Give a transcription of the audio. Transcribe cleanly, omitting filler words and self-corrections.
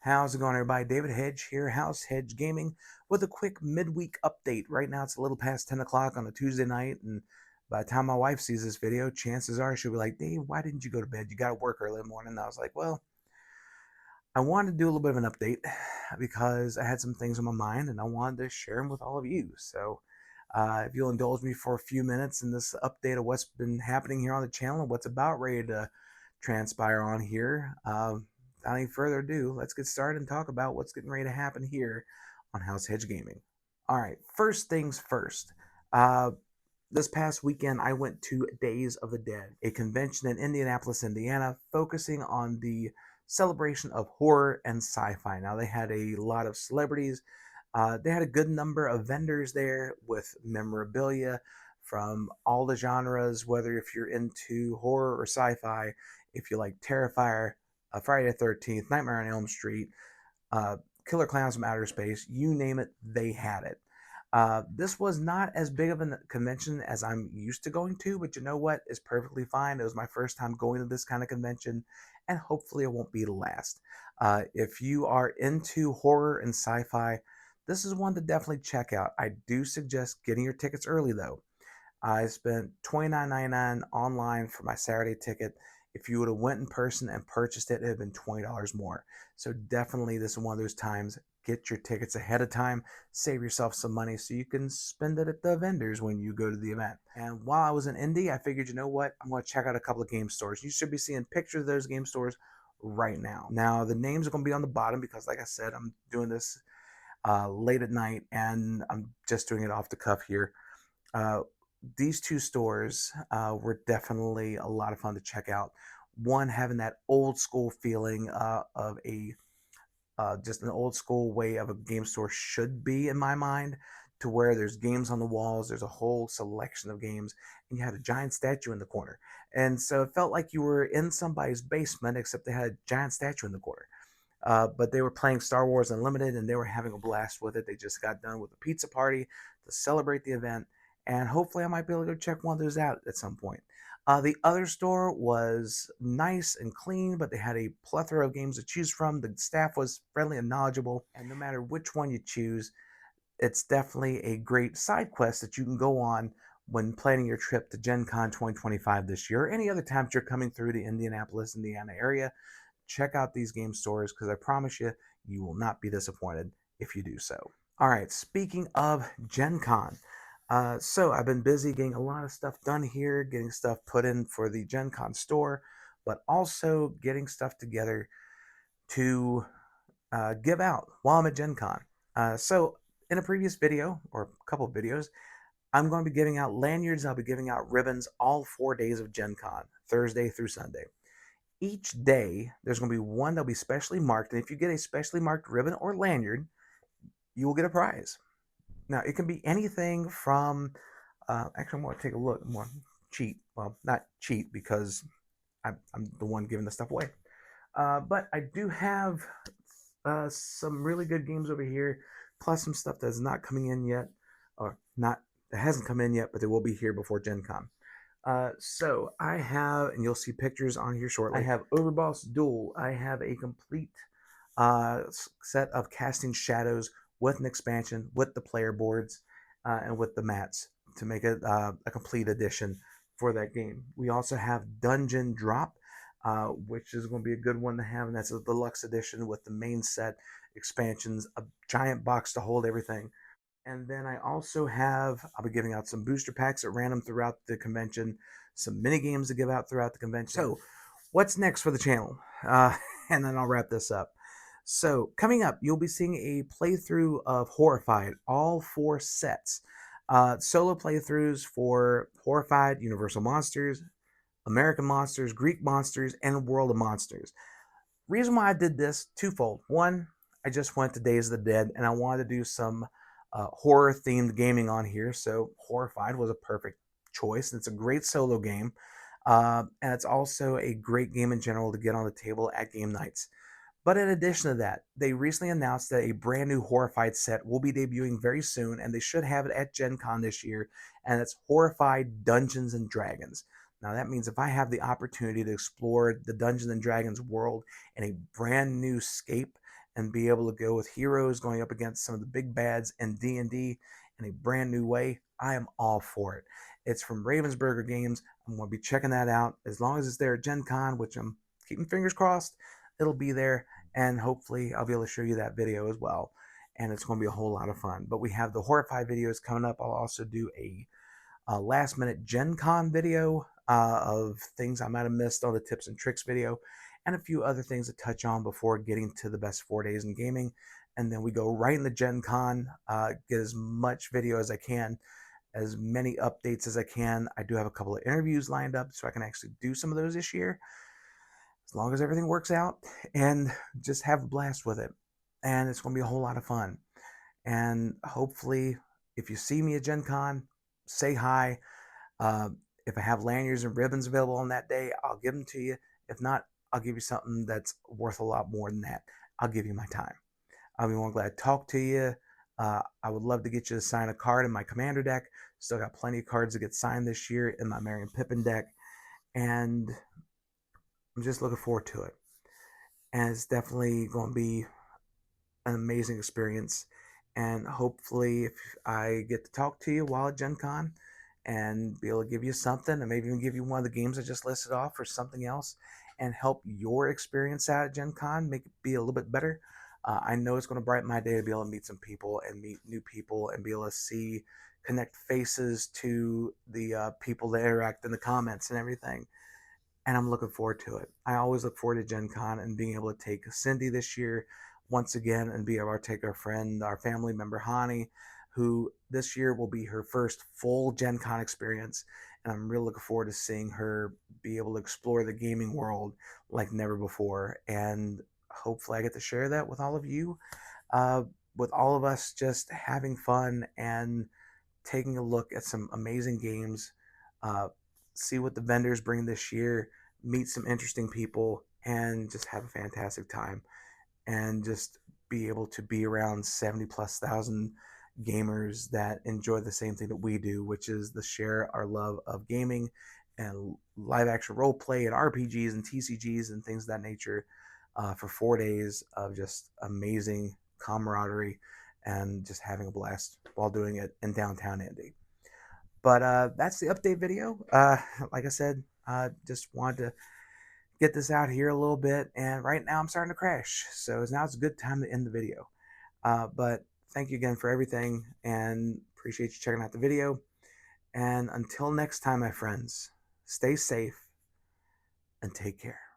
How's it going, everybody? David Hedge here, House Hedge Gaming, with a quick midweek update. Right now, it's a little past 10 o'clock on a Tuesday night, and by the time my wife sees this video, chances are she'll be like, Dave, why didn't you go to bed? You got to work early in the morning. And I was like, well, I wanted to do a little bit of an update because I had some things on my mind, and I wanted to share them with all of you. So, if you'll indulge me for a few minutes in this update of what's been happening here on the channel and what's about ready to transpire on here. Without any further ado, let's get started and talk about what's getting ready to happen here on House Hedge Gaming. All right, first things first. Uh, this past weekend, I went to Days of the Dead, a convention in Indianapolis, Indiana, focusing on the celebration of horror and sci-fi. Now, they had a lot of celebrities. They had a good number of vendors there with memorabilia from all the genres, whether if you're into horror or sci-fi, if you like Terrifier, Friday the 13th, Nightmare on Elm Street, uh, Killer Clowns from Outer Space, you name it, they had it. This was not as big of a convention as I'm used to going to, but you know what? It's perfectly fine. It was my first time going to this kind of convention, and hopefully it won't be the last. If you are into horror and sci fi, this is one to definitely check out. I do suggest getting your tickets early, though. I spent $29.99 online for my Saturday ticket. If you would have went in person and purchased it, it would have been $20 more. So definitely this is one of those times. Get your tickets ahead of time, save yourself some money so you can spend it at the vendors when you go to the event. And while I was in Indy, I figured, you know what? I'm going to check out a couple of game stores. You should be seeing pictures of those game stores right now. Now, the names are going to be on the bottom because, like I said, I'm doing this late at night and I'm just doing it off the cuff here. Uh, these two stores were definitely a lot of fun to check out. One having that old school feeling of a just an old school way of a game store should be in my mind, to where there's games on the walls, there's a whole selection of games, and you had a giant statue in the corner. And so it felt like you were in somebody's basement, except they had a giant statue in the corner. But they were playing Star Wars Unlimited and they were having a blast with it. They just got done with a pizza party to celebrate the event, and hopefully I might be able to go check one of those out at some point. The other store was nice and clean, but they had a plethora of games to choose from. The staff was friendly and knowledgeable, and no matter which one you choose, it's definitely a great side quest that you can go on when planning your trip to Gen Con 2025 this year, or any other time you're coming through the Indianapolis, Indiana area. Check out these game stores because I promise you, you will not be disappointed if you do so. All right, speaking of Gen Con, so I've been busy getting a lot of stuff done here, getting stuff put in for the Gen Con store, but also getting stuff together to give out while I'm at Gen Con. So in a previous video, or a couple of videos, I'm going to be giving out lanyards. I'll be giving out ribbons all 4 days of Gen Con, Thursday through Sunday. Each day, there's going to be one that'll be specially marked, and if you get a specially marked ribbon or lanyard, you will get a prize. Now, it can be anything from, actually, I'm going to take a look. I'm going to cheat. Well, not cheat because I'm the one giving the stuff away. But I do have some really good games over here, plus some stuff that's not coming in yet, or not, that hasn't come in yet, but they will be here before Gen Con. So I have, and you'll see pictures on here shortly. I have Overboss Duel. I have a complete set of Casting Shadows with an expansion, with the player boards, and with the mats to make it a complete edition for that game. We also have Dungeon Drop, which is going to be a good one to have, and that's a deluxe edition with the main set, expansions, a giant box to hold everything. And then I also have, I'll be giving out some booster packs at random throughout the convention, some mini games to give out throughout the convention. So, what's next for the channel? And then I'll wrap this up. So, coming up, you'll be seeing a playthrough of Horrified, all 4 sets. Solo playthroughs for Horrified, Universal Monsters, American Monsters, Greek Monsters, and World of Monsters. Reason why I did this, twofold. One, I just went to Days of the Dead, and I wanted to do some horror-themed gaming on here, so Horrified was a perfect choice. It's a great solo game, and it's also a great game in general to get on the table at game nights. But in addition to that, they recently announced that a brand new Horrified set will be debuting very soon, and they should have it at Gen Con this year, and it's Horrified Dungeons and Dragons. Now, that means if I have the opportunity to explore the Dungeons and Dragons world in a brand new scape and be able to go with heroes going up against some of the big bads in D&D in a brand new way, I am all for it. It's from Ravensburger Games. I'm going to be checking that out. As long as it's there at Gen Con, which I'm keeping fingers crossed, it'll be there. And hopefully I'll be able to show you that video as well. And it's going to be a whole lot of fun. But we have the Horrify videos coming up. I'll also do a last minute Gen Con video of things I might have missed on the tips and tricks video, and a few other things to touch on before getting to the best 4 days in gaming. And then we go right into Gen Con, get as much video as I can, as many updates as I can. I do have a couple of interviews lined up so I can actually do some of those this year, as long as everything works out, and just have a blast with it. And it's going to be a whole lot of fun. And hopefully, if you see me at Gen Con, say hi. Uh, if I have lanyards and ribbons available on that day, I'll give them to you. If not, I'll give you something that's worth a lot more than that. I'll give you my time. I'll be more glad to talk to you. I would love to get you to sign a card in my commander deck. Still got plenty of cards to get signed this year in my Merry and Pippin deck. And I'm just looking forward to it. And it's definitely going to be an amazing experience. And hopefully, if I get to talk to you while at Gen Con and be able to give you something, and maybe even give you one of the games I just listed off or something else, and help your experience out at Gen Con, make it be a little bit better. I know it's going to brighten my day to be able to meet some people and meet new people and be able to see, connect faces to the people that interact in the comments and everything. And I'm looking forward to it. I always look forward to Gen Con and being able to take Cindy this year once again and be able to take our friend, our family member, Hani, who this year will be her first full Gen Con experience. And I'm really looking forward to seeing her be able to explore the gaming world like never before. And hopefully I get to share that with all of you, uh, with all of us just having fun and taking a look at some amazing games, uh, see what the vendors bring this year, meet some interesting people, and just have a fantastic time. And just be able to be around 70 plus thousand gamers that enjoy the same thing that we do, which is to share our love of gaming and live action role play and RPGs and TCGs and things of that nature, for 4 days of just amazing camaraderie and just having a blast while doing it in downtown Indy. But that's the update video. Like I said, just wanted to get this out here a little bit. And right now I'm starting to crash. So now it's a good time to end the video. But thank you again for everything and appreciate you checking out the video. And until next time, my friends, stay safe and take care.